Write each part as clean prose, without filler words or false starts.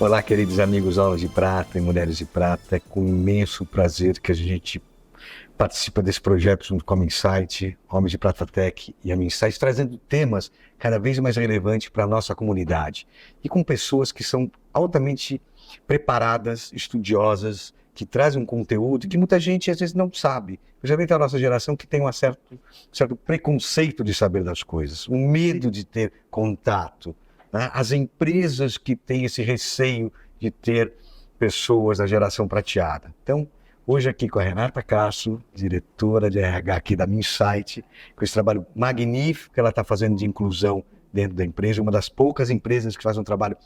Olá, queridos amigos Homens de Prata e Mulheres de Prata. É com imenso prazer que a gente participa desse projeto junto com a Minsight, Homens de Prata Tech e a Minsight, trazendo temas cada vez mais relevantes para a nossa comunidade. E com pessoas que são altamente preparadas, estudiosas, que trazem um conteúdo que muita gente às vezes não sabe. Principalmente a nossa geração que tem um certo preconceito de saber das coisas, um medo de ter contato. As empresas que têm esse receio de ter pessoas da geração prateada. Então, hoje aqui com a Renata Castro, diretora de RH aqui da Minsight, com esse trabalho magnífico que ela está fazendo de inclusão dentro da empresa, uma das poucas empresas que faz um trabalho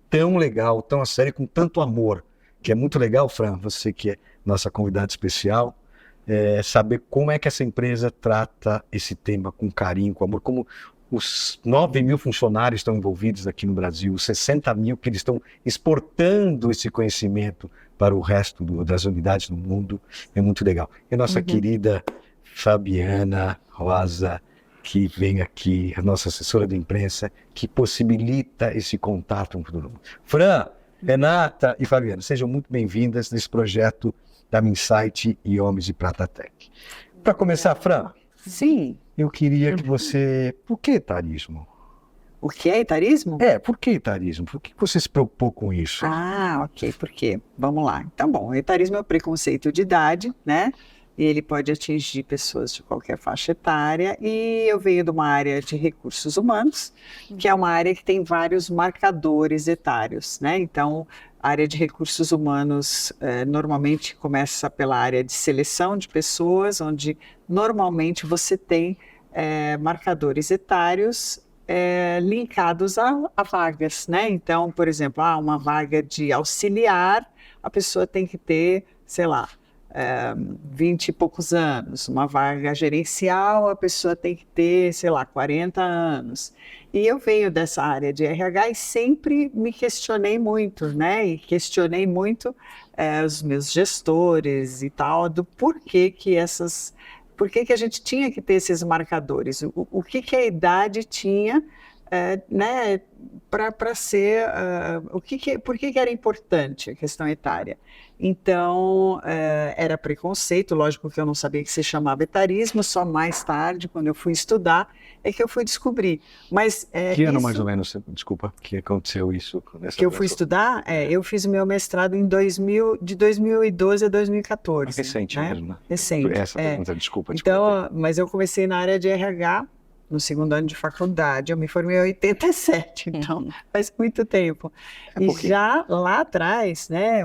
tão legal, tão a sério, com tanto amor, que é muito legal, Fran, você que é nossa convidada especial, saber como é que essa empresa trata esse tema com carinho, com amor, como os 9 mil funcionários estão envolvidos aqui no Brasil, os 60 mil que eles estão exportando esse conhecimento para o resto das unidades do mundo, é muito legal. E a nossa querida Fabiana Rosa, que vem aqui, a nossa assessora de imprensa, que possibilita esse contato com todo mundo. Fran, Renata e Fabiana, sejam muito bem-vindas nesse projeto da Minsight e Homens de Prata Tech. Para começar, Fran, sim, eu queria que você... Por que etarismo? O que é etarismo? Por que etarismo? Por que você se preocupou com isso? Ah, ok, por quê? Vamos lá. Então, bom, o etarismo é o preconceito de idade, né? E ele pode atingir pessoas de qualquer faixa etária. E eu venho de uma área de recursos humanos, que é uma área que tem vários marcadores etários, né? Então, a área de recursos humanos normalmente começa pela área de seleção de pessoas, onde normalmente você tem marcadores etários linkados a vagas, né? Então, por exemplo, uma vaga de auxiliar, a pessoa tem que ter, sei lá, 20 e poucos anos. Uma vaga gerencial, a pessoa tem que ter, sei lá, 40 anos. E eu venho dessa área de RH e sempre me questionei muito, né? E questionei muito os meus gestores e tal, do porquê que a gente tinha que ter esses marcadores, o que a idade tinha, né, para ser, por que era importante a questão etária. Então, era preconceito, lógico que eu não sabia que se chamava etarismo, só mais tarde, quando eu fui estudar, é que eu fui descobrir. Mas, que ano mais ou menos, desculpa, que aconteceu isso? Que eu fui estudar? Eu fiz o meu mestrado de 2012 a 2014. Recente, né? mesmo, né? Recente. Essa pergunta, desculpa. Então, mas eu comecei na área de RH, no segundo ano de faculdade. Eu me formei em 87, então faz muito tempo. E já lá atrás, né,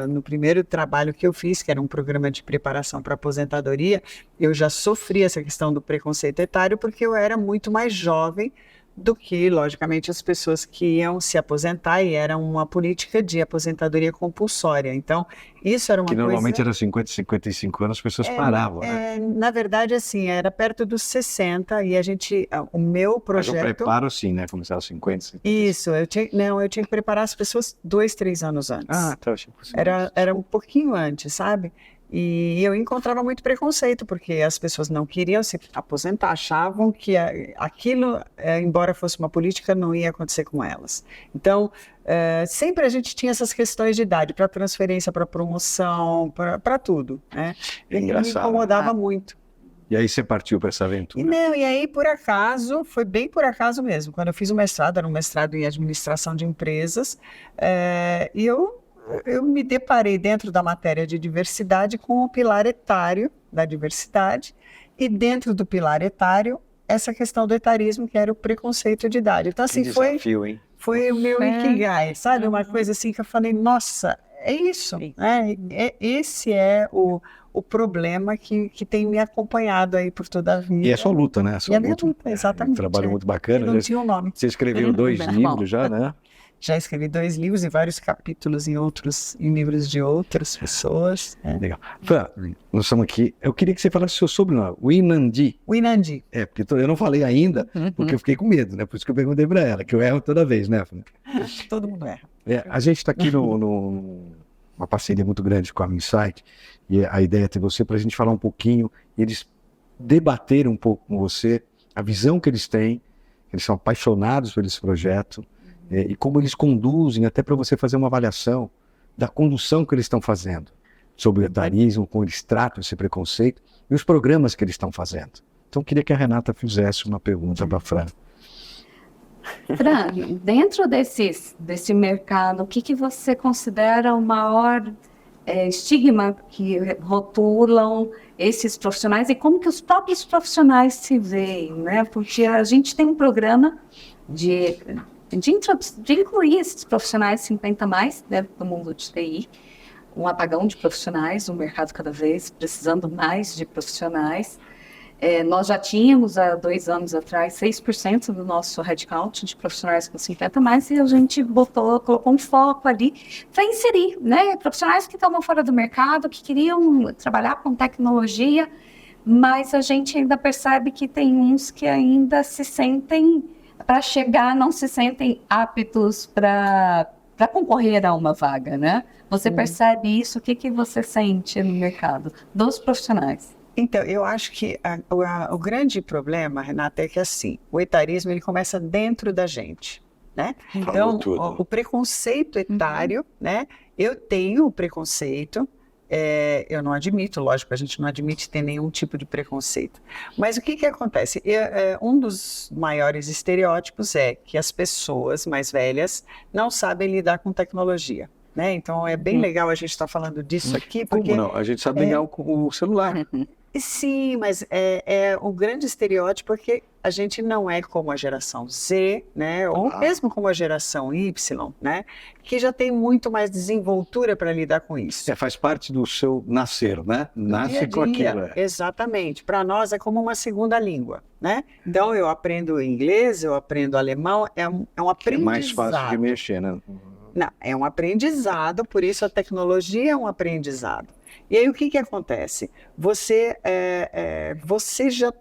no primeiro trabalho que eu fiz, que era um programa de preparação para aposentadoria, eu já sofri essa questão do preconceito etário, porque eu era muito mais jovem do que, logicamente, as pessoas que iam se aposentar, e era uma política de aposentadoria compulsória. Então, isso era uma coisa... Que normalmente era 50, 55 anos, as pessoas paravam, né? Na verdade, assim, era perto dos 60, e o meu projeto... Mas o preparo, sim, né? Começava aos 50, 50. Isso, eu tinha que preparar as pessoas 2, 3 anos antes. Ah, tá, achei possível. Era um pouquinho antes, sabe? E eu encontrava muito preconceito, porque as pessoas não queriam se aposentar, achavam que aquilo, embora fosse uma política, não ia acontecer com elas. Então, sempre a gente tinha essas questões de idade, para transferência, para promoção, para tudo, né? É engraçado. Me incomodava muito. E aí você partiu para essa aventura? E aí, por acaso, foi bem por acaso mesmo. Quando eu fiz o mestrado, era um mestrado em administração de empresas, e eu me deparei dentro da matéria de diversidade com o pilar etário da diversidade, e dentro do pilar etário, essa questão do etarismo, que era o preconceito de idade. Então, assim, desafio, hein? Foi o meu ikigai, sabe? Uma coisa assim que eu falei, nossa, é isso, né? Esse é o problema que tem me acompanhado aí por toda a vida. E é sua luta, né? E a minha luta, exatamente. Um trabalho muito bacana. Não tinha um nome. Você escreveu 2 livros já, né? Já escrevi 2 livros e vários capítulos em livros de outras pessoas. Legal. Fran, nós estamos aqui. Eu queria que você falasse o seu sobrenome, Winandi. Winandi. Porque eu não falei ainda, porque eu fiquei com medo, né? Por isso que eu perguntei para ela, que eu erro toda vez, né, Fran? Todo mundo erra. A gente está aqui numa parceria muito grande com a Minsight, e a ideia é ter você para a gente falar um pouquinho, eles debaterem um pouco com você a visão que eles têm, eles são apaixonados por esse projeto, e como eles conduzem, até para você fazer uma avaliação da condução que eles estão fazendo sobre o etarismo, como eles tratam esse preconceito e os programas que eles estão fazendo. Então, eu queria que a Renata fizesse uma pergunta para a Fran. Fran, dentro desse mercado, o que você considera o maior estigma que rotulam esses profissionais e como que os próprios profissionais se veem, né? Porque a gente tem um programa de incluir esses profissionais 50 mais dentro do mundo de TI, um apagão de profissionais, um mercado cada vez precisando mais de profissionais. Nós já tínhamos, há 2 anos atrás, 6% do nosso headcount de profissionais com 50 mais, e a gente colocou um foco ali para inserir, né, profissionais que estavam fora do mercado, que queriam trabalhar com tecnologia, mas a gente ainda percebe que tem uns que ainda se sentem, para chegar, não se sentem aptos para concorrer a uma vaga, né? Você percebe isso? O que você sente no mercado dos profissionais? Então, eu acho que o grande problema, Renata, é que assim, o etarismo ele começa dentro da gente, né? Então, o preconceito etário, né? Eu tenho o preconceito, eu não admito, lógico, a gente não admite ter nenhum tipo de preconceito. Mas o que acontece? Um dos maiores estereótipos é que as pessoas mais velhas não sabem lidar com tecnologia. Né? Então, é bem legal a gente estar falando disso aqui, porque... Como não? A gente sabe ligar o celular. Sim, mas o grande estereótipo é que a gente não é como a geração Z, né? Ou mesmo como a geração Y, né? Que já tem muito mais desenvoltura para lidar com isso. Faz parte do seu nascer, né? Nasce com aquilo. Exatamente. Para nós é como uma segunda língua, né? Então, eu aprendo inglês, eu aprendo alemão, é um aprendizado. É mais fácil de mexer, né? Não, é um aprendizado, por isso a tecnologia é um aprendizado. E aí o que acontece? Você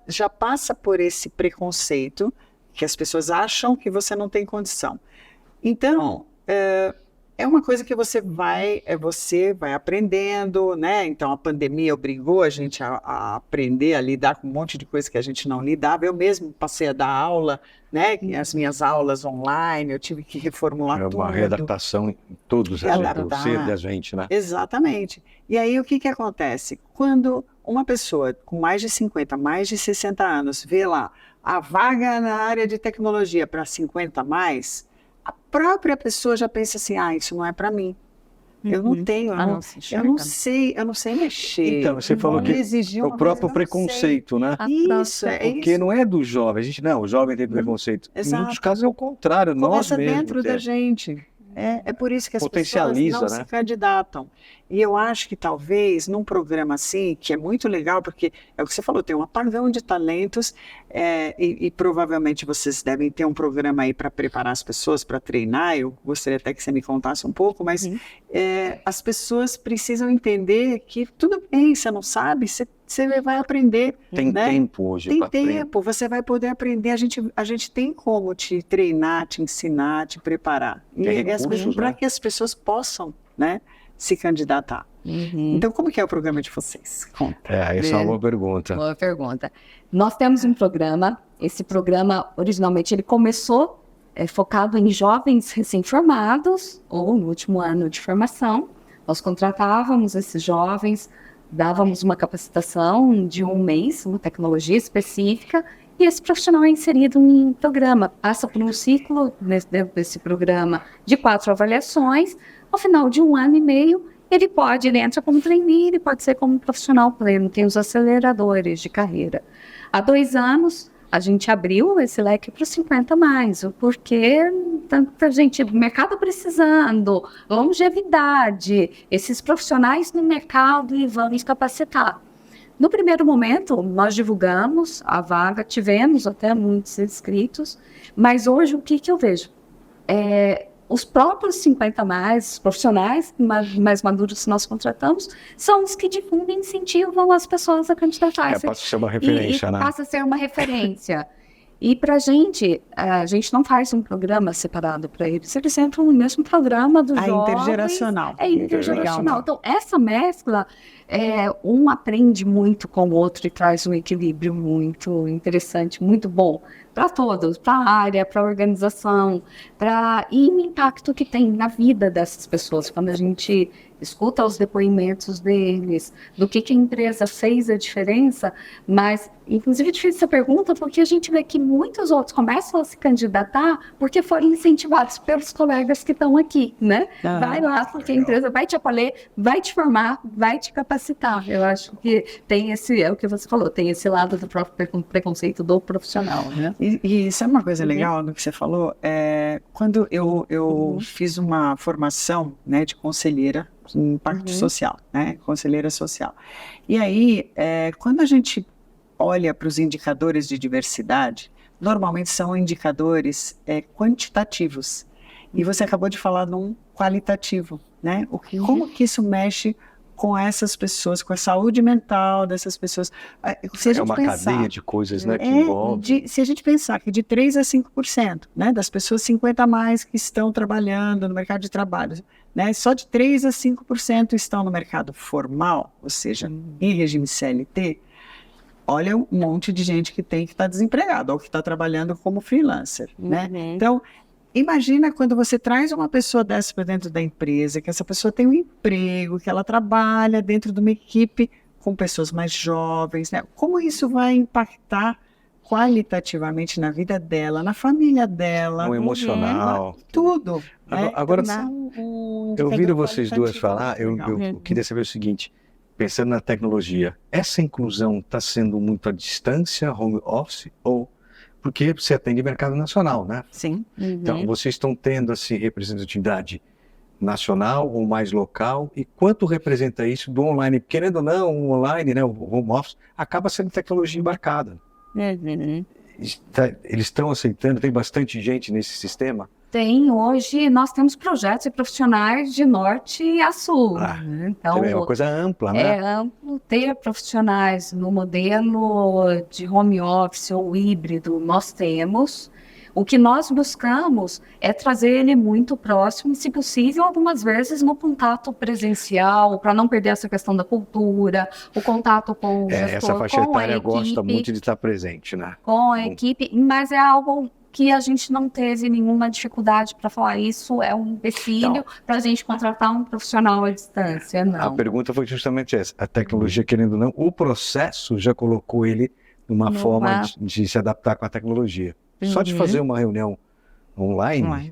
já passa por esse preconceito que as pessoas acham que você não tem condição. Então, é uma coisa que você vai aprendendo, né? Então, a pandemia obrigou a gente a aprender a lidar com um monte de coisa que a gente não lidava. Eu mesmo passei a dar aula, né? As minhas aulas online, eu tive que reformular tudo. Uma readaptação em todos o ser da gente, né? Exatamente. E aí, o que acontece? Quando uma pessoa com mais de 50, mais de 60 anos, vê lá a vaga na área de tecnologia para 50 mais, a própria pessoa já pensa assim, isso não é para mim. Eu não tenho, eu não sei mexer. Então, você falou que é o próprio preconceito, né? Isso, porque não é do jovem. A gente, o jovem tem preconceito. Exato. Em muitos casos é o contrário, nós mesmos. Começa dentro da gente. É por isso que as pessoas não se candidatam. E eu acho que talvez num programa assim, que é muito legal, porque é o que você falou, tem um apagão de talentos e provavelmente vocês devem ter um programa aí para preparar as pessoas, para treinar. Eu gostaria até que você me contasse um pouco, mas as pessoas precisam entender que tudo bem, você não sabe, você vai aprender. Tem tempo hoje. Tem tempo, você vai poder aprender. A gente tem como te treinar, te ensinar, te preparar. Para que as pessoas possam, né, se candidatar. Então, como que é o programa de vocês? Conta. Essa é uma boa pergunta. Boa pergunta. Nós temos um programa, esse programa, originalmente, ele começou focado em jovens recém-formados ou no último ano de formação. Nós contratávamos esses jovens, dávamos uma capacitação de 1 mês, uma tecnologia específica, e esse profissional é inserido em um programa, passa por um ciclo dentro desse programa de 4 avaliações. Ao final de 1 ano e meio, ele entra como trainee, ele pode ser como profissional pleno, tem os aceleradores de carreira. Há 2 anos, a gente abriu esse leque para os 50 mais, porque tanta gente, mercado precisando, longevidade, esses profissionais no mercado e vamos capacitar. No primeiro momento, nós divulgamos a vaga, tivemos até muitos inscritos, mas hoje o que eu vejo? Os próprios 50 mais, profissionais mais maduros que nós contratamos, são os que difundem e incentivam as pessoas a candidatar. Passa a ser uma referência, né? Passa a ser uma referência. E para a gente não faz um programa separado para eles entram no mesmo programa dos jovens. Intergeracional. É intergeracional. Então, essa mescla, um aprende muito com o outro e traz um equilíbrio muito interessante, muito bom para todos, para a área, para a organização, e o impacto que tem na vida dessas pessoas, quando a gente escuta os depoimentos deles, do que a empresa fez a diferença, mas, inclusive, é difícil essa pergunta, porque a gente vê que muitos outros começam a se candidatar porque foram incentivados pelos colegas que estão aqui, né? Vai lá, porque a empresa vai te acolher, vai te formar, vai te capacitar. Eu acho que tem é o que você falou, tem esse lado do próprio preconceito do profissional, né? E sabe uma coisa legal do que você falou? Quando eu fiz uma formação, né, de conselheira em impacto social, né, conselheira social. E aí, quando a gente olha para os indicadores de diversidade, normalmente são indicadores quantitativos. E você acabou de falar num qualitativo, né? Como que isso mexe com essas pessoas, com a saúde mental dessas pessoas? Se a gente uma pensar, cadeia de coisas, né, que envolve. se a gente pensar que de 3 a 5%, né, das pessoas 50 a mais que estão trabalhando no mercado de trabalho, né, só de 3 a 5% estão no mercado formal, ou seja, em regime CLT, olha um monte de gente que está desempregado ou que está trabalhando como freelancer, né? Então, imagina quando você traz uma pessoa dessa para dentro da empresa, que essa pessoa tem um emprego, que ela trabalha dentro de uma equipe com pessoas mais jovens, né? Como isso vai impactar qualitativamente na vida dela, na família dela, No emocional. tudo. Agora, eu ouvindo vocês duas qualitativo falar, eu queria saber o seguinte, pensando na tecnologia, essa inclusão está sendo muito à distância, home office, ou porque você atende mercado nacional, né? Sim. Então, vocês estão tendo assim, representatividade nacional ou mais local, e quanto representa isso do online? Querendo ou não, o online, né, o home office, acaba sendo tecnologia embarcada. Eles estão aceitando, tem bastante gente nesse sistema? Hoje nós temos projetos e profissionais de norte a sul. Então, é uma coisa ampla, né? É amplo ter profissionais no modelo de home office ou híbrido, nós temos. O que nós buscamos é trazer ele muito próximo, e, se possível, algumas vezes no contato presencial, para não perder essa questão da cultura, o contato com o gestor, essa faixa com a etária equipe, gosta muito de estar presente, né? com a equipe, mas é algo que a gente não teve nenhuma dificuldade para falar. Isso é um empecilho para a gente contratar um profissional à distância, não. A pergunta foi justamente essa. A tecnologia, querendo ou não, o processo já colocou ele numa forma de se adaptar com a tecnologia. Só de fazer uma reunião online,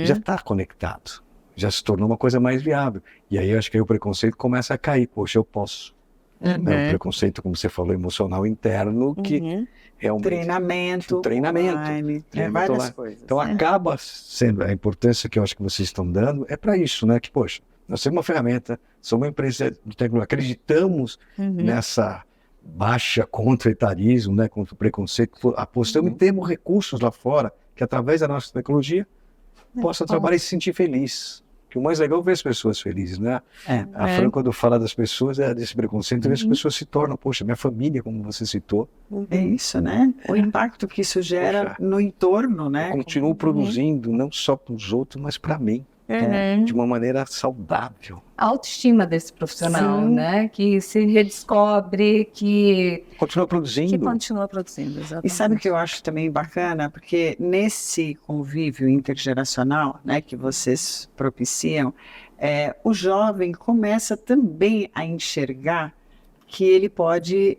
já está conectado. Já se tornou uma coisa mais viável. E aí eu acho que aí o preconceito começa a cair. Poxa, eu posso. É um preconceito, como você falou, emocional interno, que realmente... Treinamento online, várias coisas. Então acaba sendo, a importância que eu acho que vocês estão dando é para isso, né? Que, poxa, nós temos uma ferramenta, somos uma empresa de tecnologia, acreditamos nessa baixa contra o etarismo, né? Contra o preconceito, apostamos e temos recursos lá fora que, através da nossa tecnologia, possa trabalhar e se sentir feliz. Que o mais legal é ver as pessoas felizes, né? A Fran, quando fala das pessoas, desse preconceito, as pessoas se tornam, poxa, minha família, como você citou. É isso, né? O impacto que isso gera no entorno, né? Eu continuo produzindo, não só para os outros, mas para mim. De uma maneira saudável. A autoestima desse profissional, né? Que se redescobre, que continua produzindo. Exatamente. E sabe o que eu acho também bacana? Porque nesse convívio intergeracional, né, que vocês propiciam, o jovem começa também a enxergar que ele pode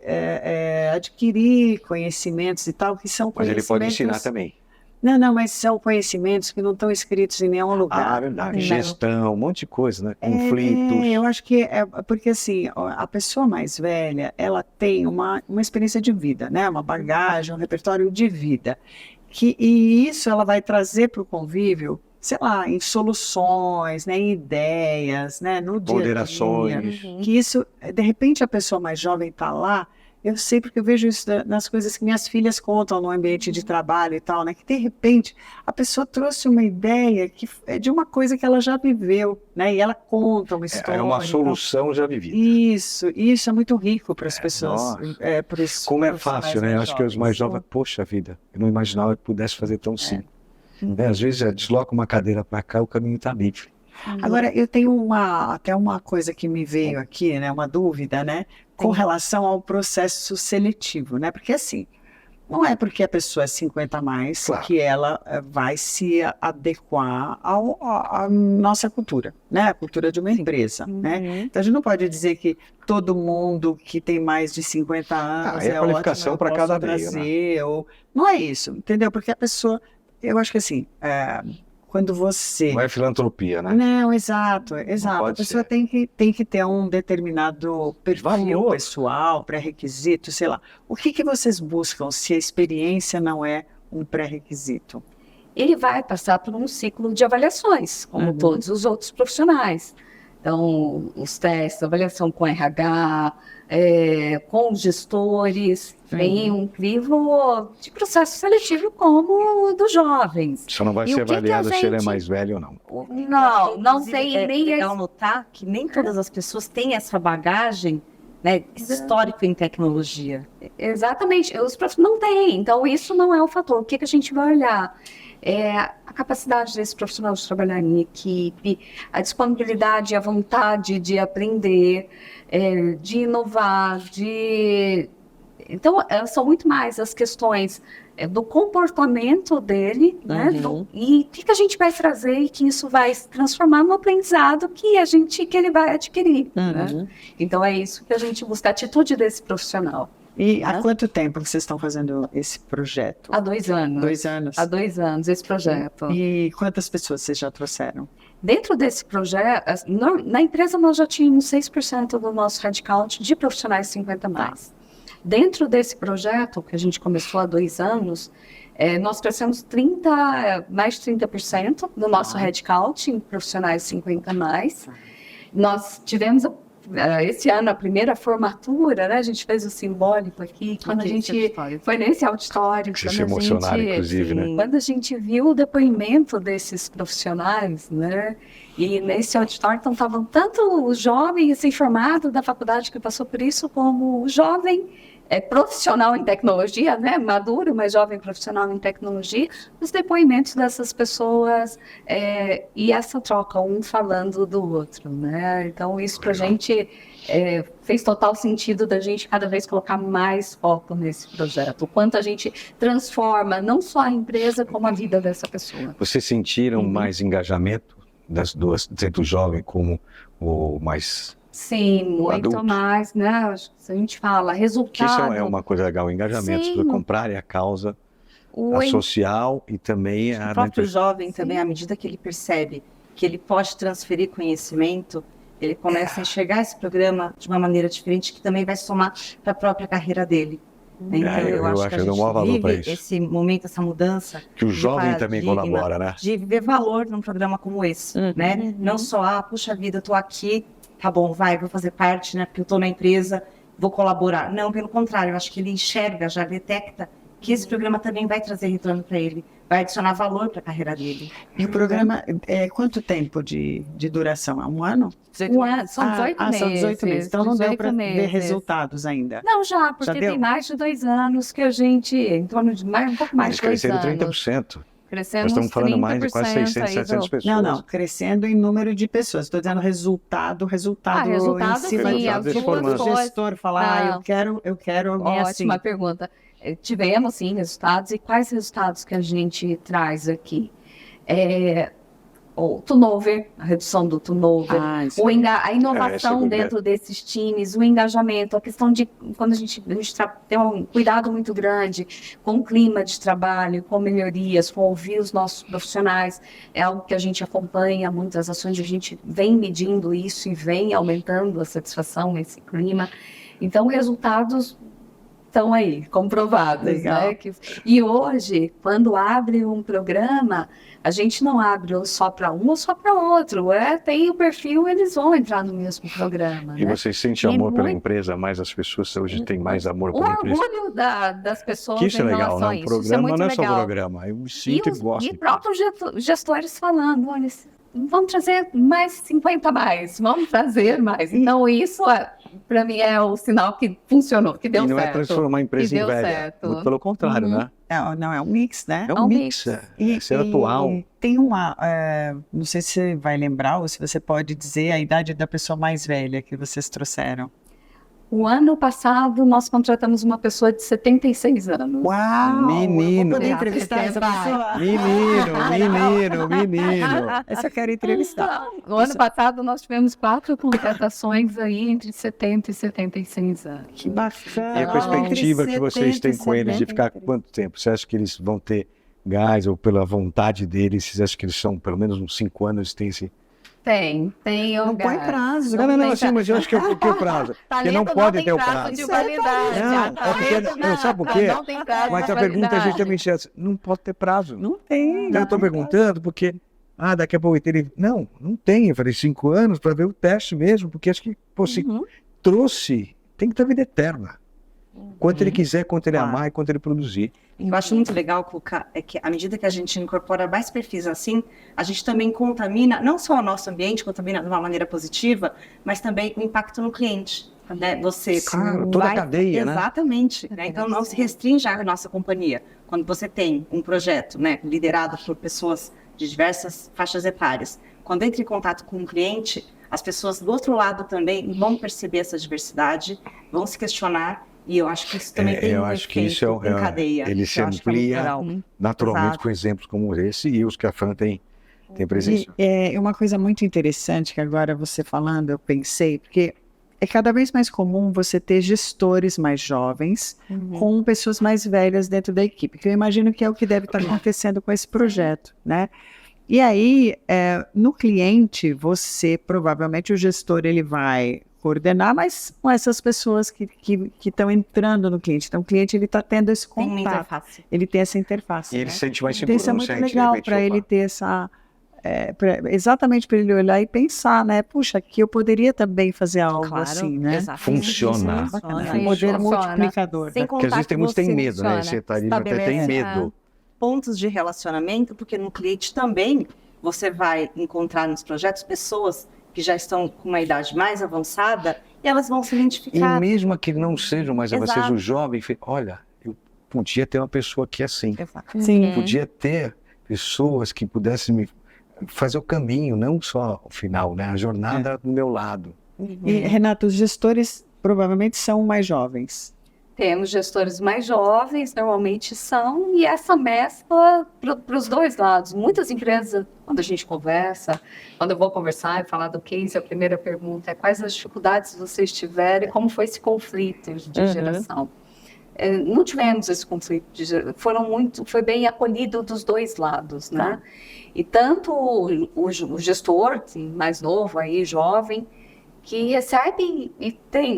adquirir conhecimentos e tal, que são conhecimentos... Mas ele pode ensinar também. Não, mas são conhecimentos que não estão escritos em nenhum lugar. Verdade. Gestão, um monte de coisa, né? Conflitos. Eu acho que porque assim, a pessoa mais velha, ela tem uma experiência de vida, né? Uma bagagem, um repertório de vida. E isso ela vai trazer para o convívio, sei lá, em soluções, né? Em ideias, né? No dia a dia. Ponderações. Que isso, de repente, a pessoa mais jovem está lá, Eu sei porque eu vejo isso nas coisas que minhas filhas contam no ambiente de trabalho e tal, né? Que de repente a pessoa trouxe uma ideia que é de uma coisa que ela já viveu, né? E ela conta uma história. É uma e tal. solução já vivida. Isso é muito rico para as pessoas. Nossa. Como é fácil, né? Eu acho que os mais jovens, poxa vida, eu não imaginava que pudesse fazer tão simples. Né? Às vezes, desloca uma cadeira para cá, o caminho está livre. Agora, eu tenho até uma coisa que me veio aqui, né? Uma dúvida, né? Com relação ao processo seletivo, né? Porque assim, não é porque a pessoa é 50 a mais Claro. que ela vai se adequar à nossa cultura, né? A cultura de uma empresa, né? Então a gente não pode dizer que todo mundo que tem mais de 50 anos é qualificação ótimo, para eu cada posso meio, né? trazer, ou... Não é isso, entendeu? Porque a pessoa, eu acho que assim, quando você... Não é filantropia, né? Não, exato. A pode pessoa ser. tem que ter um determinado perfil Valor. pessoal, pré-requisito, sei lá. O que vocês buscam se a experiência não é um pré-requisito? Ele vai passar por um ciclo de avaliações, como todos os outros profissionais. Então, os testes, avaliação com RH, com os gestores, vem um crivo de processo seletivo como o dos jovens. Só não vai E ser o que que a avaliado se ele é gente- mais velho ou não. Não tem nem... É legal notar que nem todas as pessoas têm essa bagagem, né, histórica em tecnologia. Exatamente, os profissionais não têm, então isso não é o fator. O que a gente vai olhar? A capacidade desse profissional de trabalhar em equipe, a disponibilidade, a vontade de aprender, de inovar, Então, são muito mais as questões do comportamento dele, né? E o que a gente vai trazer e que isso vai se transformar no aprendizado que ele vai adquirir. Né? Então, é isso que a gente busca, a atitude desse profissional. E há quanto tempo vocês estão fazendo esse projeto? Há 2 anos. 2 anos. Há 2 anos, esse projeto. E quantas pessoas vocês já trouxeram? Dentro desse projeto, na empresa nós já tínhamos 6% do nosso headcount de profissionais 50 mais. Dentro desse projeto, que a gente começou há 2 anos, nós crescemos mais de 30% do nosso headcount em profissionais 50 mais. Nós tivemos esse ano a primeira formatura, né? A gente fez o simbólico aqui, quando a gente foi nesse auditório. Que se emocionaram, inclusive, né? Quando a gente viu o depoimento desses profissionais, né? E nesse auditório, então, estavam tanto o jovem recém-formado da faculdade que passou por isso, como o jovem profissional em tecnologia, né? Maduro, mas jovem profissional em tecnologia, os depoimentos dessas pessoas e essa troca, um falando do outro, né? Então, isso pra gente fez total sentido da gente cada vez colocar mais foco nesse projeto. O quanto a gente transforma não só a empresa, como a vida dessa pessoa. Vocês sentiram mais engajamento das duas, tanto o jovem como o mais... Sim, muito adulto. Mais, né? Se a gente fala resultado... Que isso é uma coisa legal, o engajamento, Sim. para comprarem a causa social e também O próprio jovem também, à medida que ele percebe que ele pode transferir conhecimento, ele começa a enxergar esse programa de uma maneira diferente, que também vai somar para a própria carreira dele. Então, eu acho que a eu dou gente maior valor pra vive isso. esse momento, essa mudança. Que o de jovem também paradigma, colabora, né? De ver valor num programa como esse, né? Não só, puxa vida, eu tô aqui, tá bom, vou fazer parte, né? Porque eu tô na empresa, vou colaborar. Não, pelo contrário, eu acho que ele enxerga, já detecta que esse programa também vai trazer retorno para ele, vai adicionar valor para a carreira dele. E o programa, quanto tempo de duração? É 1 ano? São 18 meses. São 18 meses. Então não deu para ver meses. resultados ainda. Não, já, porque Já deu? tem mais de 2 anos que a gente, em torno de um pouco mais Eles de 2 cresceram anos. 30%. Crescemos Nós estamos falando mais de quase 600, 30% aí 700 pessoas. Não, crescendo em número de pessoas. Estou dizendo resultado resultado em cima sim, de as duas formando. o gestor falar, Não. eu quero alguém assim. Ótima pergunta. Tivemos, sim, resultados. E quais resultados que a gente traz aqui? O turnover, a redução do turnover, a inovação dentro desses times, o engajamento, a questão de quando a gente tem um cuidado muito grande com o clima de trabalho, com melhorias, com ouvir os nossos profissionais, é algo que a gente acompanha, muitas ações, a gente vem medindo isso e vem aumentando a satisfação nesse clima. Então, resultados estão aí, comprovadas, Legal. né? E hoje, quando abre um programa, a gente não abre só para um ou só para outro. Tem o perfil, eles vão entrar no mesmo programa. E né? você sente E amor pela muito- empresa, mais as pessoas hoje têm mais amor O pela empresa. orgulho das pessoas Que isso é em legal, relação né? a Um isso. Isso é programa muito não é só legal. programa. Eu me sinto e gosto. E próprios gestores falando, olha, vamos trazer mais 50 mais, vamos trazer mais. Então, isso, para mim, é o sinal que funcionou, que deu E não certo. é transformar a empresa Que em deu velha. certo. Muito pelo contrário, Uhum. né? Não, é um mix, né? É É um um mix. mix. É ser atual. Tem uma, não sei se você vai lembrar ou se você pode dizer a idade da pessoa mais velha que vocês trouxeram. O ano passado, nós contratamos uma pessoa de 76 anos. Uau! Menino. Eu vou poder Obrigada, entrevistar essa pessoa. Menino. Essa eu quero entrevistar. No ano passado, nós tivemos 4 contratações aí entre 70 e 76 anos. Que bacana. E a perspectiva que vocês têm com eles de ficar 70. quanto tempo? Você acha que eles vão ter gás ou pela vontade deles? Você acha que eles são pelo menos uns 5 anos? Tem esse... Tem Não põe prazo. Não, tem assim, mas eu acho que é porque o prazo. Porque não pode ter o prazo. de validade. Não, é porque- não, sabe por quê? Não tem prazo Mas de a pergunta a gente validade. também chega assim, não pode ter prazo. Não tem. Eu estou perguntando porque, daqui a pouco ele... Não tem. Eu falei 5 anos para ver o teste mesmo, porque acho que, pô, se trouxe, tem que ter vida eterna. Quanto ele quiser, quanto ele Claro. amar e quanto ele produzir. Eu acho muito legal colocar é que à medida que a gente incorpora mais perfis assim, a gente também contamina não só o nosso ambiente, contamina de uma maneira positiva, mas também o impacto no cliente. Né? Você Claro, toda a cadeia, né? Exatamente. Né? Então não se restringe à nossa companhia. Quando você tem um projeto, né, liderado por pessoas de diversas faixas etárias, quando entra em contato com um cliente, as pessoas do outro lado também vão perceber essa diversidade, vão se questionar. E eu acho que isso também tem eu um acho que efeito isso em cadeia. ele que se eu acho que é muito amplia legal. naturalmente Exato. com exemplos como esse e os que a Fran tem presença. E uma coisa muito interessante que agora você falando, eu pensei, porque é cada vez mais comum você ter gestores mais jovens com pessoas mais velhas dentro da equipe, que eu imagino que é o que deve estar acontecendo com esse projeto, né? E aí, no cliente, provavelmente o gestor, ele vai coordenar, mas com essas pessoas que estão entrando no cliente. Então, o cliente, ele está tendo esse Tem uma contato, interface. ele tem essa interface. E ele né? se sente mais Então, seguro, isso é não muito sente, de legal repente, para ele opa. ter essa... exatamente para ele olhar e pensar, né? Puxa, aqui eu poderia também fazer algo assim, né? exato. Funciona. Isso Bacana. funciona. Um poder Funciona. multiplicador. Sem né? Porque às vezes tem muitos que têm você medo, né? Esse etarismo até tem estabelece, medo. pontos de relacionamento, porque no cliente também você vai encontrar nos projetos pessoas que já estão com uma idade mais avançada e elas vão se E identificar. mesmo que não sejam mais Exato. avançados, o jovem, olha, eu podia ter uma pessoa aqui assim. Exato. Sim. Podia ter pessoas que pudessem me fazer o caminho, não só o final, né? A jornada do meu lado. E, Renato, os gestores provavelmente são mais jovens. Temos gestores mais jovens, normalmente são, e essa mescla para os dois lados. Muitas empresas, quando a gente conversa, quando eu vou conversar e falar do case, a primeira pergunta é quais as dificuldades vocês tiveram e como foi esse conflito de geração. Não tivemos esse conflito de geração, foi bem acolhido dos dois lados, né? E tanto o gestor, assim, mais novo, aí, jovem, que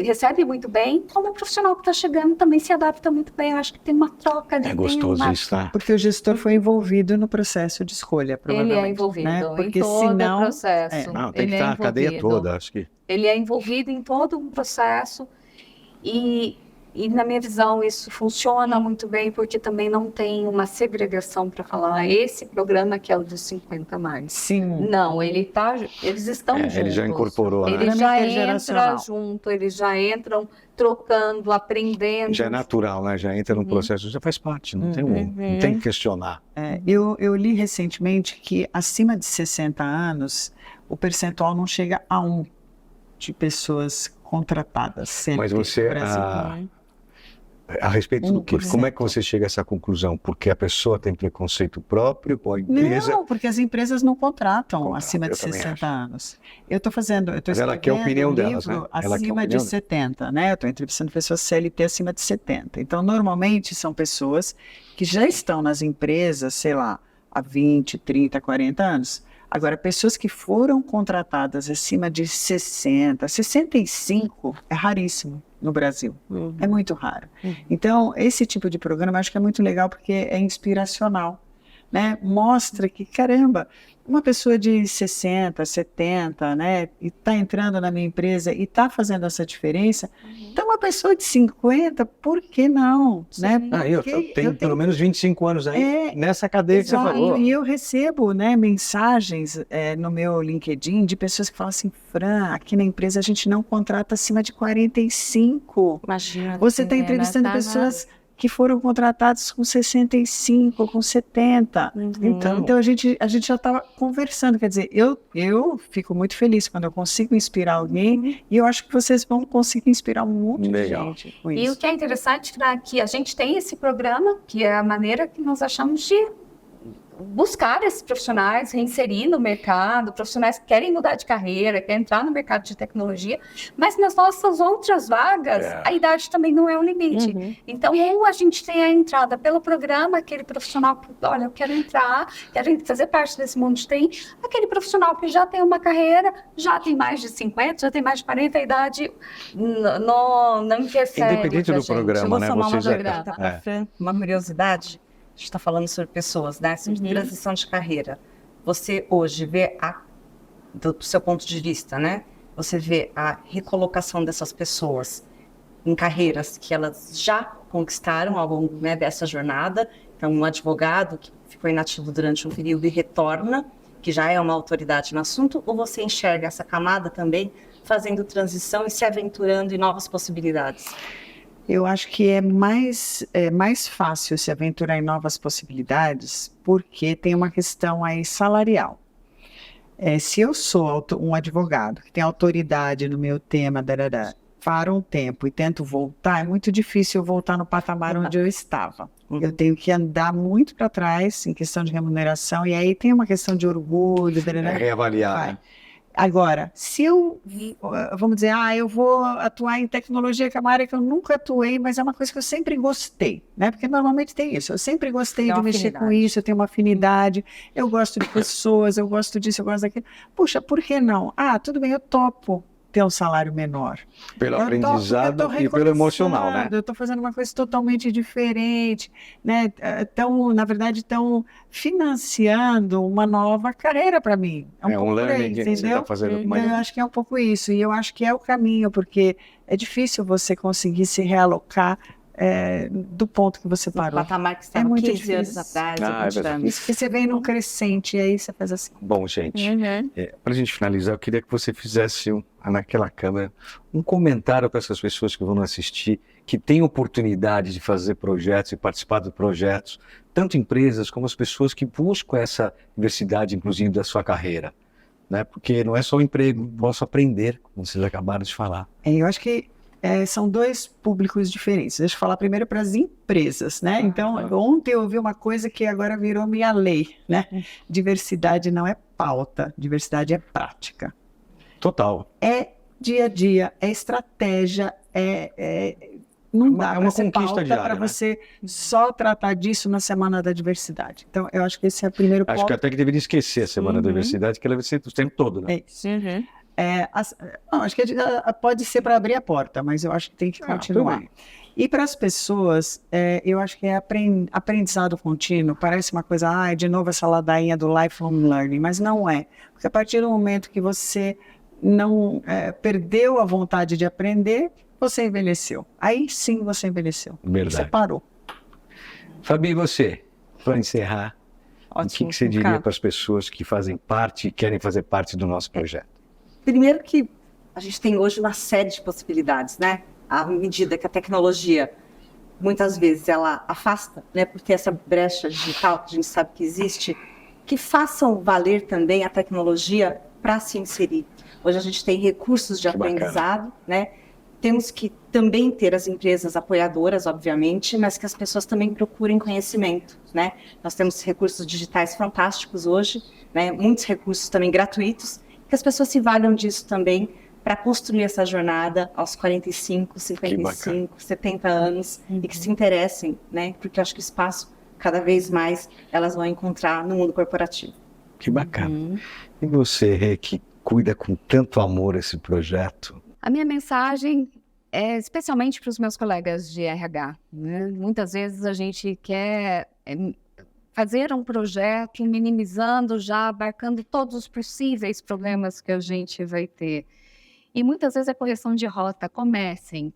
recebe muito bem, como o profissional que está chegando também se adapta muito bem. Eu acho que tem uma troca ali. É gostoso tem isso, tá? Porque o gestor foi envolvido no processo de escolha, provavelmente. Ele é envolvido né? em Porque todo senão, o processo. Não, tem que Ele estar é a cadeia envolvido. toda, acho que. Ele é envolvido em todo um processo e na minha visão, isso funciona muito bem, porque também não tem uma segregação para falar, esse programa que é o dos 50 mais. sim. Não, eles estão juntos. Ele já incorporou, né? Eles já Intergeracional. entram junto, eles já entram trocando, aprendendo. Já é natural, né? Já entra no processo, já faz parte, não tem que questionar. Eu li recentemente que acima de 60 anos, o percentual não chega a 1 de pessoas contratadas. CLT Mas no você, Brasil. a respeito do quê? 1%. Como é que você chega a essa conclusão? Porque a pessoa tem preconceito próprio com a empresa? Não, porque as empresas não contratam acima eu de também 60 acho. anos. Eu estou Mas ela escrevendo quer a opinião um delas, livro né? Ela quer a acima opinião de 70, né? Eu estou entrevistando pessoas CLT acima de 70. Então, normalmente, são pessoas que já estão nas empresas, sei lá, há 20, 30, 40 anos. Agora, pessoas que foram contratadas acima de 60, 65, é raríssimo. no Brasil. É muito raro. Então, esse tipo de programa eu acho que é muito legal porque é inspiracional, né? Mostra que, caramba, uma pessoa de 60, 70, né, e está entrando na minha empresa e está fazendo essa diferença, então uma pessoa de 50, por que não? Né? Eu Porque tenho pelo menos 25 anos aí nessa cadeia que você Exato. falou. E eu recebo, né, mensagens no meu LinkedIn de pessoas que falam assim, Fran, aqui na empresa a gente não contrata acima de 45. Imagina. Você está entrevistando pessoas que foram contratadas com 65, com 70. Então a gente já estava conversando. Quer dizer, eu fico muito feliz quando eu consigo inspirar alguém e eu acho que vocês vão conseguir inspirar um monte de gente com E isso. o que é interessante é que a gente tem esse programa, que é a maneira que nós achamos de buscar esses profissionais, reinserir no mercado, profissionais que querem mudar de carreira, querem entrar no mercado de tecnologia, mas nas nossas outras vagas, a idade também não é um limite. Então, ou a gente tem a entrada pelo programa, aquele profissional que, olha, eu quero entrar, quero fazer parte desse mundo de TI, aquele profissional que já tem uma carreira, já tem mais de 50, já tem mais de 40, a idade não interfere. Independente do programa, Eu vou né? somar uma Vocês pergunta para Fran, uma curiosidade. A gente está falando sobre pessoas, né? Sobre transição de carreira. Você hoje vê, do seu ponto de vista, né? Você vê a recolocação dessas pessoas em carreiras que elas já conquistaram ao longo, né, dessa jornada. Então, um advogado que ficou inativo durante um período e retorna, que já é uma autoridade no assunto, ou você enxerga essa camada também fazendo transição e se aventurando em novas possibilidades? Eu acho que é mais fácil se aventurar em novas possibilidades porque tem uma questão aí salarial. Se eu sou um advogado que tem autoridade no meu tema, para um tempo e tento voltar, é muito difícil eu voltar no patamar onde eu estava. Eu tenho que andar muito para trás em questão de remuneração e aí tem uma questão de orgulho. Reavaliar. Né? Agora, se eu, vamos dizer, eu vou atuar em tecnologia, que é uma área que eu nunca atuei, mas é uma coisa que eu sempre gostei, né? Porque normalmente tem isso, eu sempre gostei de mexer com isso, eu tenho uma afinidade, eu gosto de pessoas, eu gosto disso, eu gosto daquilo. Puxa, por que não? Tudo bem, eu topo ter um salário menor. Pelo aprendizado e pelo emocional, né? Eu estou fazendo uma coisa totalmente diferente, né? Na verdade, estão financiando uma nova carreira para mim. É um learning que você está fazendo. Então, eu acho que é um pouco isso, e eu acho que é o caminho, porque é difícil você conseguir se realocar do ponto que você parou. O patamar que estava muito 15 anos atrás. Isso que você vem num crescente, e aí você faz assim. Bom, gente, para a gente finalizar, eu queria que você fizesse naquela câmera um comentário para essas pessoas que vão nos assistir, que têm oportunidade de fazer projetos e participar de projetos, tanto empresas como as pessoas que buscam essa diversidade, inclusive, da sua carreira. Né? Porque não é só o emprego, posso aprender, como vocês acabaram de falar. Eu acho que são dois públicos diferentes. Deixa eu falar primeiro para as empresas, né? Então, ontem eu ouvi uma coisa que agora virou minha lei, né? Diversidade não é pauta, diversidade é prática. Total. É dia a dia, é estratégia, não dá para ser pauta para você só tratar disso na Semana da Diversidade. Então, eu acho que esse é o primeiro ponto. Acho que até que deveria esquecer a Semana da Diversidade, que ela vai ser o tempo todo, né? É isso. Acho que pode ser para abrir a porta, mas eu acho que tem que continuar. E para as pessoas, eu acho que aprendizado contínuo, parece uma coisa, de novo essa ladainha do lifelong learning, mas não é. Porque a partir do momento que você não perdeu a vontade de aprender, você envelheceu. Aí sim você envelheceu. Verdade. Você parou. Fabi, e você? Para encerrar, o que você diria para as pessoas que fazem parte e querem fazer parte do nosso projeto? Primeiro que a gente tem hoje uma série de possibilidades, né? À medida que a tecnologia, muitas vezes, ela afasta, né? Por ter essa brecha digital que a gente sabe que existe, que façam valer também a tecnologia para se inserir. Hoje a gente tem recursos de aprendizado, né? Temos que também ter as empresas apoiadoras, obviamente, mas que as pessoas também procurem conhecimento, né? Nós temos recursos digitais fantásticos hoje, né? Muitos recursos também gratuitos, que as pessoas se valham disso também para construir essa jornada aos 45, 55, 70 anos e que se interessem, né? Porque eu acho que o espaço, cada vez mais, elas vão encontrar no mundo corporativo. Que bacana. E você, Rê, que cuida com tanto amor esse projeto? A minha mensagem especialmente para os meus colegas de RH, né? Muitas vezes a gente quer fazer um projeto minimizando, já abarcando todos os possíveis problemas que a gente vai ter. E muitas vezes é correção de rota. Comecem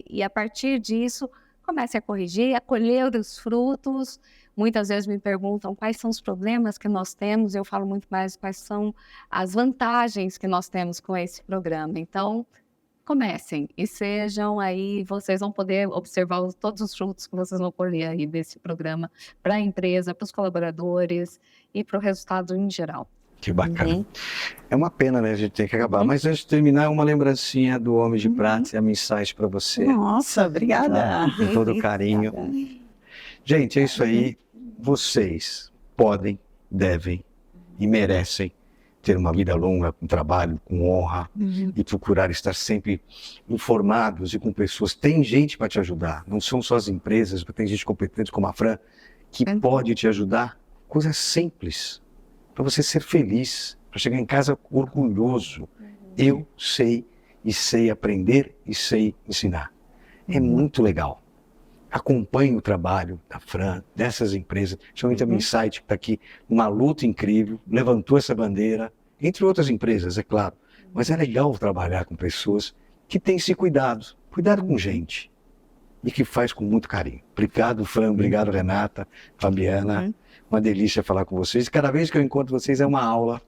e a partir disso, comecem a corrigir, a colher os frutos. Muitas vezes me perguntam quais são os problemas que nós temos, eu falo muito mais quais são as vantagens que nós temos com esse programa. Então, comecem e sejam aí, vocês vão poder observar todos os frutos que vocês vão colher aí desse programa para a empresa, para os colaboradores e para o resultado em geral. Que bacana. É uma pena, né? A gente tem que acabar. Mas antes de terminar, uma lembrancinha do Homem de Prata e a mensagem para você. Nossa, obrigada. Com todo carinho. Gente, é isso aí. Vocês podem, devem e merecem ter uma vida longa, com trabalho, com honra e procurar estar sempre informados e com pessoas. Tem gente para te ajudar, não são só as empresas, tem gente competente como a Fran que pode te ajudar. Coisa simples, para você ser feliz, para chegar em casa orgulhoso. Eu sei e sei aprender e sei ensinar. É muito legal. Acompanhe o trabalho da Fran, dessas empresas, principalmente a Minsight, que está aqui, uma luta incrível, levantou essa bandeira, entre outras empresas, é claro. Mas é legal trabalhar com pessoas que têm esse cuidado com gente, e que faz com muito carinho. Obrigado, Fran, obrigado, Renata, Fabiana, uma delícia falar com vocês. Cada vez que eu encontro vocês é uma aula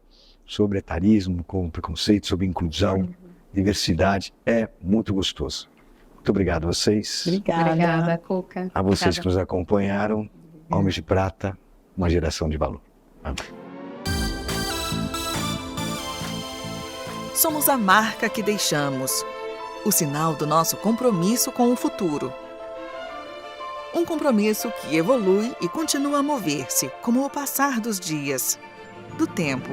sobre etarismo, com preconceito, sobre inclusão, diversidade, é muito gostoso. Muito obrigado a vocês. Obrigada, Cuca. A vocês que nos acompanharam. Homens de Prata, uma geração de valor. Amém. Somos a marca que deixamos, o sinal do nosso compromisso com o futuro. Um compromisso que evolui e continua a mover-se, como o passar dos dias, do tempo.